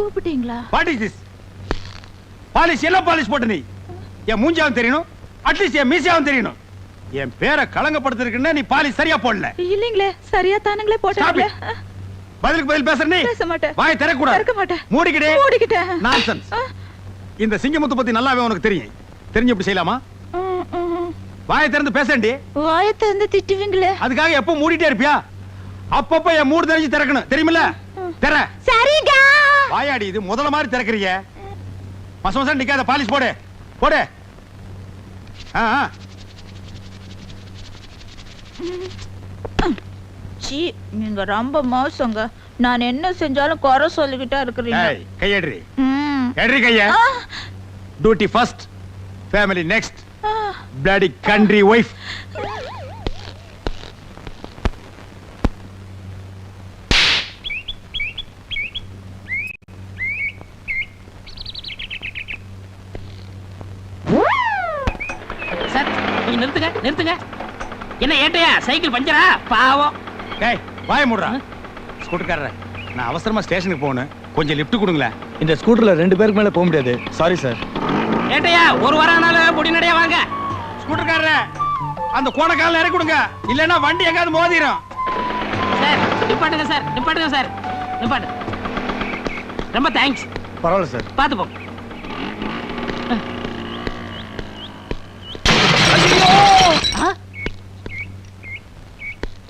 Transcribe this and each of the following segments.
கூப்பிட்டீங்களா? What is this? Polish எல்லாம் polish போட்டு நீ என் மூஞ்சாவும் தெரியணும், அட்லீஸ்ட் என் மீசியாவும் தெரியணும். என் பேரை களங்கப்படுத்திருக்குன்னா நீ பாலிஷ் சரியா போடல. இல்லீங்களே, சரியா தானுங்களே போட்டீங்களே. பதிலுக்கு பதில் பேசுற நீ பேச மாட்டேன். வாய் திறக்கூடாது. திறக்க மாட்டேன். மூடிக்கிட்டேன். நான்சென்ஸ். இந்த சிங்கமுத்து பத்தி நல்லாவே உனக்கு தெரியும். தெரிஞ்சு இப்படி செய்யலாமா? வாயை திறந்து பேசண்டி. வாயை திறந்து திட்டுவீங்களே. அதுக்காக எப்ப மூடிட்டே இருப்பியா? அப்பப்ப என் மூடு தெரிஞ்சு திறக்கணும், தெரியுமில்ல? திற. சரிங்க. வாயாடி இது முதல்ல மாதிரி திறக்கறீங்க. மசமசம் நிக்காத, பாலிஷ் போடு போடு. சீ, நீங்க ரொம்ப மோசங்க. நான் என்ன செஞ்சாலும் குறை சொல்லிக்கிட்டே இருக்கிறீங்க. கையேடுறி. ஏடுறி கைய. Duty first, family next. bloody country wife. Sir நீங்க நிறுத்துங்க. என்ன ஏட்டையா சைக்கிள் பஞ்சரா? பாவம். டேய் வாய மூடுறா. ஸ்கூட்டர்காரரே, நான் அவசரமா ஸ்டேஷனுக்கு போகணும், கொஞ்சம் லிஃப்ட் கொடுங்களேன். இந்த ஸ்கூட்டர்ல 2 பேருக்கு மேல போக முடியாது. Sorry sir. ஏட்டையா ஒரு வாரம்னால பொடி நடையா வாங்க. ஸ்கூட்டர்காரரே, அந்த கோணக்கால இறக்கி கொடுங்க, இல்லன்னா வண்டி எங்காவது மோதிரும். சார் நிப்பாட்டுங்க சார், நிப்பாட்டுங்க சார், நிப்பாட்டு. ரொம்ப தேங்க்ஸ். பரவாயில்ல சார். பாத்து போ.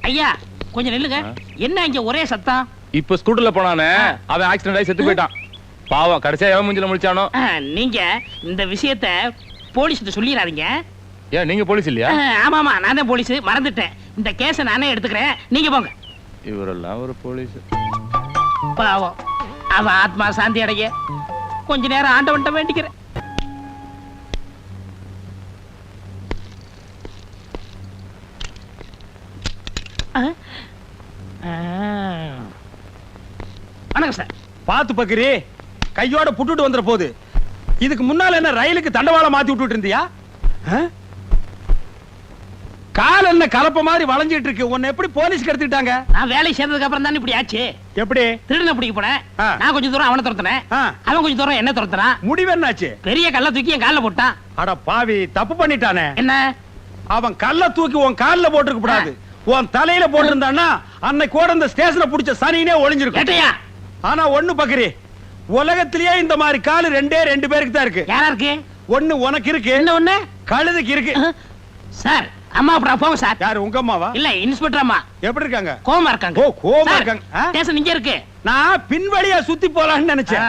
ஐயா கொஞ்சம் நில்லுங்க. என்ன இங்க ஒரே சத்தம்? இப்ப ஸ்கூட்டர்ல போனானே அவன் ஆக்சிடென்ட் ஆகி செத்து போயிட்டான். பாவம், கடைசியா எவன் மூஞ்சில முழிச்சானோ. நீங்க இந்த விஷயத்தை போலீஸ்கிட்ட சொல்லிடாதீங்க. ஏன் நீங்க போலீஸ் இல்லையா? ஆமாமா, நான் தான் போலீஸ், மறந்துட்டேன். இந்த கேஸை நானே எடுத்துக்கிறேன், நீங்க போங்க. இவரெல்லாம் ஒரு போலீஸ். பாவம், அவன் ஆத்மா சாந்தி அடைய கொஞ்ச நேரம் ஆண்டவன்ட்ட வேண்டிக்கிறேன். வணக்கம் சார். பாத்து பக்கரி, கையோட புட்டுட்டு வந்துற போது. இதுக்கு முன்னால என்ன ரயிலுக்கு தண்டவாளம் மாத்தி விட்டுட்டு இருந்தியா? கால் என்ன கலப்ப மாதிரி வளைஞ்சிட்டு இருக்கு. உன்னை எப்படி போலீஸ்க்கு எடுத்துக்கிட்டாங்க? நான் வேலை சேர்ந்ததுக்கு அப்புறம் தான் இப்படி ஆச்சு. எப்படி? திருடனை பிடிக்க போனேன். நான் கொஞ்சம் தூரம் அவனை துரத்துனேன், அவன் கொஞ்சம் தூரம் என்ன துரத்துறான். முடிவு என்னாச்சு? பெரிய கல்ல தூக்கி என் கால்ல போட்டான். அட பாவி, தப்பு பண்ணிட்டானே. என்ன? அவன் கல்ல தூக்கி உன் கால்ல போட்டுக்க கூடாது, உன் தலையில போட்டிருந்தான்னா அன்னைக்கு கூட இந்த ஸ்டேஷனை புடிச்ச சனினே ஒளிஞ்சிருக்கும். ஆனா ஒண்ணு பக்கரி, உலகத்திலேயே இந்த மாதிரி காலு 2 பேருக்கு தான் இருக்கு. யாரா இருக்கு? ஒண்ணு உனக்கு இருக்கு, என்ன ஒண்ணு கழுதுக்கு இருக்கு. சார் அம்மா அப்புறம் போங்க சார். யாரு, உங்க அம்மாவா? இல்ல, இன்ஸ்பெக்டர் அம்மா. எப்படி இருக்காங்க? கோவமா இருக்காங்க. ஓ, கோவமா இருக்காங்க. ஸ்டேஷன் இங்க இருக்கு. நான் பின்வழியா சுத்தி போலாம்னு நினைச்சேன்.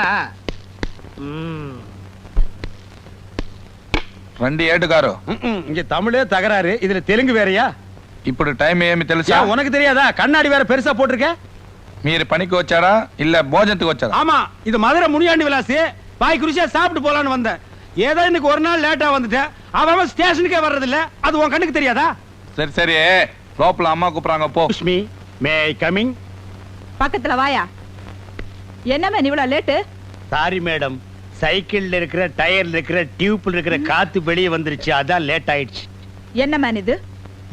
வண்டி ఏటుగారు இங்க தமிழே தகராறு, இதுல தெலுங்கு வேறயா? ఇప్పుడు టైం ఏమి తెలుసా? உனக்கு தெரியாதா? கண்ணாடி வேற பெருசா போட்டிருக்க. మీరు పనికి వచ్చారా இல்ல భోజనத்துக்கு వచ్చారా? ஆமா, இது மதுரை முனியாண்டி விலாசி. பாய் குருசியா சாப்பிட்டு போலான்னு வந்தேன். ஏதோ இன்னைக்கு ஒரு நாள் லேட்டா வந்துட்டேன். அவன் ஸ்டேஷனுக்கே வர்றது இல்ல. அது உன் கண்ணுக்கு தெரியாதா? சரி சரி, லோப்பல அம்மா கூப்பிடுறாங்க, போ. லட்சுமி, மே ஐ கமிங்? பக்கத்துல வாயா. என்ன மேன் இவ்வளவு லேட்டு? சாரி மேடம், சைக்கிள்ல இருக்கிற டயர்ல இருக்கிற டியூப்ல இருக்கிற காத்து வெளியே வந்துருச்சு, அதான் லேட் ஆயிடுச்சு. என்ன மேன் இது?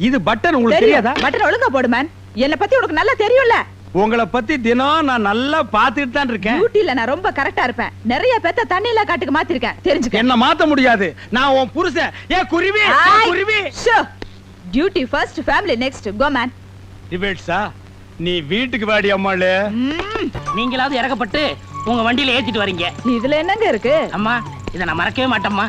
இது பட்டன், உங்களுக்கு தெரியாதா? பட்டன் ஒழுங்கா போடு மேன். என்ன பத்தி உனக்கு நல்லா தெரியும்ல. உங்களை பத்தி தினம் நான் நல்லா பாத்துட்டு தான் இருக்கேன். டியூட்டில நான் ரொம்ப கரெக்டா இருப்பேன். நிறைய பேத்த தண்ணியில காட்டுக்கு மாத்திருக்கேன், தெரிஞ்சுக்க. என்ன மாத்த முடியாது, நான் உன் புருஷன். ஏ குருவி, குருவி. Duty first, family next. Go man. டிபேட்ஸா? நீ வீட்டுக்கு வாடி அம்மாளே. நீங்களாவது இறக்கப்பட்டு உங்க வண்டியில ஏத்திட்டு வரீங்க. இதுல என்னங்க இருக்கு? அம்மா, இத நான் மறக்கவே மாட்டேம்மா.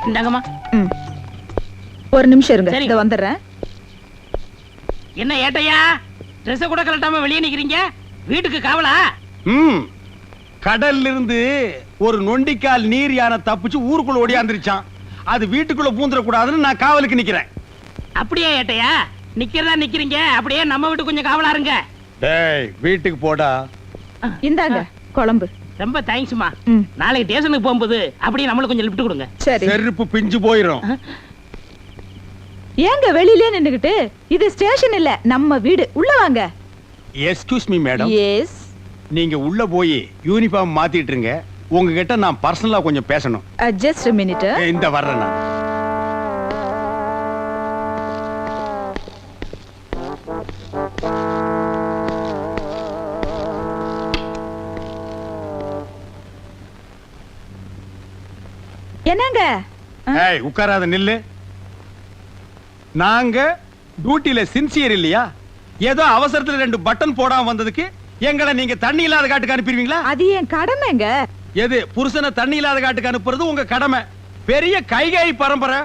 இந்தாங்கம்மா. ஒரு நிமிஷம் இருங்க, இத வந்துடுறேன். என்ன ஏட்டையா, ட்ரெஸ் கூட கலட்டாம வெளியே நிக்கிறீங்க? வீட்டுக்கு காவலா? கடல்ல இருந்து ஒரு நொண்டிக்கால் நீர் யானை தப்பிச்சு ஊருக்குள்ள ஓடியாந்துருச்சான். அது வீட்டுக்குள்ள பூந்துட கூடாதுன்னு நான் காவலுக்கு நிக்கிறேன். அப்படியே ஏட்டையா, நிக்கிறதா நிக்கிறீங்க, அப்படியே நம்ம வீட்டுக்கு கொஞ்சம் காவலா இருங்க. டேய், வீட்டுக்கு போடா. இந்தாங்க குழம்பு. ரொம்ப தேங்க்ஸ்மா. நாளைக்கு ஸ்டேஷனுக்கு போகும்போது அப்படியே நம்மளுக்கு கொஞ்சம் லிஃப்ட் கொடுங்க. சரி. செருப்பு பிஞ்சு போயிரும். ஏங்க வெளியிலே நின்னுகிட்டு? இது ஸ்டேஷன் இல்ல, நம்ம வீடு. உள்ள வாங்க. Excuse me madam. எஸ். நீங்க உள்ள போய் யூனிஃபார்ம் மாத்திட்டு இருங்க. உங்ககிட்ட நான் பர்சனலா கொஞ்சம் பேசணும். Just a minute. இந்த வர்றேன் நான். என்னங்க ஏய் உட்காராத நில்லு. நாங்க டியூட்டில சின்சியர் இல்லையா? ஏதோ அவசரத்துல 2 பட்டன் போடாம வந்ததுக்கு எங்களை நீங்க தண்ணி இல்லாத காட்டுக்கு அனுப்பிடுவீங்களா? அது என் கடமைங்க. எது புருஷனை தண்ணி இல்லாத காட்டுக்கு அனுப்புறது உங்க கடமை. பெரிய கைகை பரம்பரை.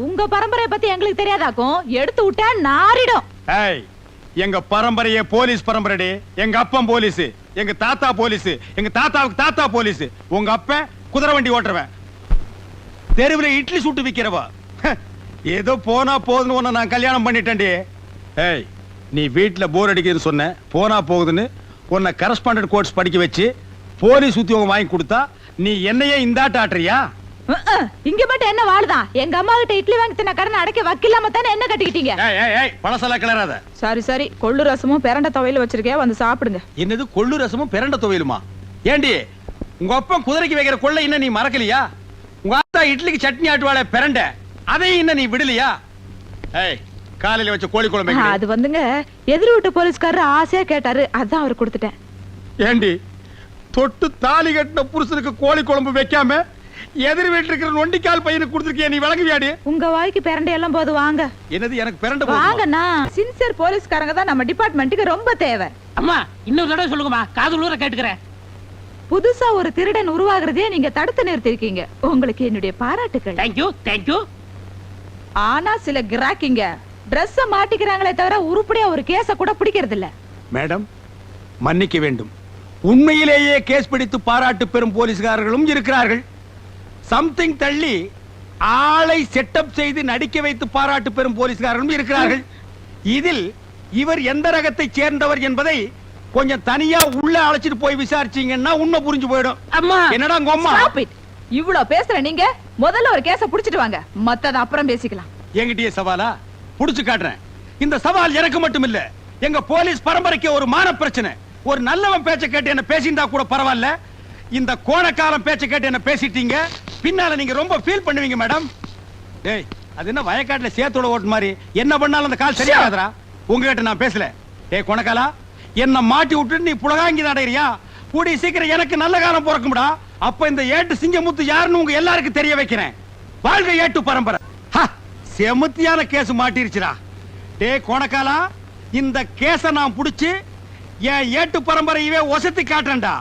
உங்க பரம்பரைய பத்தி எங்களுக்கு தெரியாதாக்கும். எடுத்து விட்டா நாரிடும். ஏய் எங்க பரம்பரையே போலீஸ் பரம்பரைடே. எங்க அப்பன் போலீஸ், எங்க தாத்தா போலீஸ், எங்க தாத்தாவுக்கு தாத்தா போலீஸ். உங்க அப்பன் குதிரை வண்டி ஓட்டுறவன், தெருவுல இட்லி சுட்டு விக்கிறவா. ஏதோ போனா போதுன்னு உன்னை நான் கல்யாணம் பண்ணிட்டேன்டி. ஏய் நீ வீட்டுல போர் அடிக்குதுன்னு சொன்ன, போனா போகுதுன்னு உன்னை கரஸ்பாண்டன்ட் கோர்ஸ் படிக்க வச்சு போலீஸ் உத்தியோகம் வாங்கி கொடுத்தா நீ என்னையே இந்தாட்ட ஆட்டுறியா? இங்க மட்டும் என்ன வாழுதான்? எங்க அம்மா கிட்ட இட்லி வாங்கி தின்ன கடனை அடைக்க வக்கில்லாம தானே என்ன கட்டிக்கிட்டீங்க? பழசெல்லாம் கிளறாத. சரி சரி, கொள்ளு ரசமும் பிரண்ட துவையில வச்சிருக்கேன், வந்து சாப்பிடுங்க. என்னது கொள்ளு ரசமும் பிரண்ட துவையலுமா? ஏண்டி உங்க அப்பன் குதிரைக்கு வைக்கிற கொள்ளை இன்னும் நீ மறக்கலையா? உங்க அத்தா இட்லிக்கு சட்னி ஆட்டுவாள பிரண்ட, அதையும் இன்னும் நீ விடலையா? ஏய் காலையில வச்ச கோழி குழம்பு அது வந்துங்க எதிர் வீட்டு போலீஸ்காரர் ஆசையா கேட்டாரு, அதான் அவர் கொடுத்துட்டேன். ஏண்டி தொட்டு தாலி கட்டின புருஷனுக்கு கோழி குழம்பு வைக்காம எதிர் வீட்டுல இருக்கிற நொண்டிக்கால் பையனுக்கு கொடுத்துருக்கிய, நீ விளங்குவியாடி? உங்க வாய்க்கு பிரண்டை எல்லாம் போது வாங்க. என்னது எனக்கு பிரண்ட வாங்கண்ணா. சின்சியர் போலீஸ்காரங்க தான் நம்ம டிபார்ட்மெண்ட்டுக்கு ரொம்ப தேவை. அம்மா இன்னொரு தடவை சொல்லுங்கம்மா, காது உள்ள கேட்டுக்கிறேன். புதுசா ஒரு திருடன் உருவாகிறதே நீங்க தடுத்து நிறுத்திருக்கீங்க. உங்களுக்கு என்னுடைய பாராட்டுக்கள். Thank you thank you. ஆனா சில கிராக்கிங்க Dress மாட்டிக்கிறாங்களே தவிர உருப்படியா ஒரு கேஸ கூட பிடிக்கிறது இல்ல. மேடம் மன்னிக்க வேண்டும். உண்மையிலேயே கேஸ் பிடித்து பாராட்டு பெறும் போலீஸ்காரர்களும் இருக்கிறார்கள். சம்திங் தள்ளி ஆளை செட்டப் செய்து நடிக்க வைத்து பாராட்டு பெறும் போலீஸ்காரர்களும் இருக்கிறார்கள். இதில் இவர் எந்த ரகத்தை சேர்ந்தவர் என்பதை கொஞ்சம் தனியா உள்ள அழைச்சிட்டு போய் விசாரிச்சீங்கன்னா உண்மை புரிஞ்சு போயிடும். அம்மா என்னடா உங்க அம்மா? Stop it. இவ்ளோ பேசுற நீங்க முதல்ல ஒரு கேஸ புடிச்சிட்டு வாங்க, மத்தத அப்புறம் பேசிக்கலாம். என்கிட்டயே சவாலா? புடிச்சு காட்டுறேன். இந்த சவால் எனக்கு மட்டும் இல்ல, எங்க போலீஸ் பரம்பரைக்கு ஒரு மான பிரச்சனை. ஒரு நல்லவன் பேச்ச கேட்டு என்ன பேசிண்டா கூட பரவாயில்ல, இந்த கோணக்காலம் பேச்ச கேட்டு என்ன பேசிட்டீங்க, பின்னால நீங்க ரொம்ப ஃபீல் பண்ணுவீங்க மேடம். டேய் அது என்ன வயக்காட்டுல சேத்தோட ஓட்டு மாதிரி என்ன பண்ணாலும் அந்த கால் சரியாகாதரா? உங்ககிட்ட நான் பேசல. டேய் கோணக்காலா, என்ன மாட்டி விட்டு நீ புலகாங்கி அடையிறியா? கூடி சீக்கிரம் எனக்கு நல்ல காலம் பிறக்கும்டா. அப்ப இந்த ஏட்டு சிங்கமுத்து யாருன்னு உங்க எல்லாருக்கும் தெரிய வைக்கிறேன். வாழ்க ஏட்டு பரம்பரை. செமத்தியான கேஸ் மாட்டிருச்சுடா. டேய் கோணக்காலா, இந்த கேஸ நான் புடிச்சு என் ஏட்டு பரம்பரையவே ஒசத்தி காட்டுறேன்டா.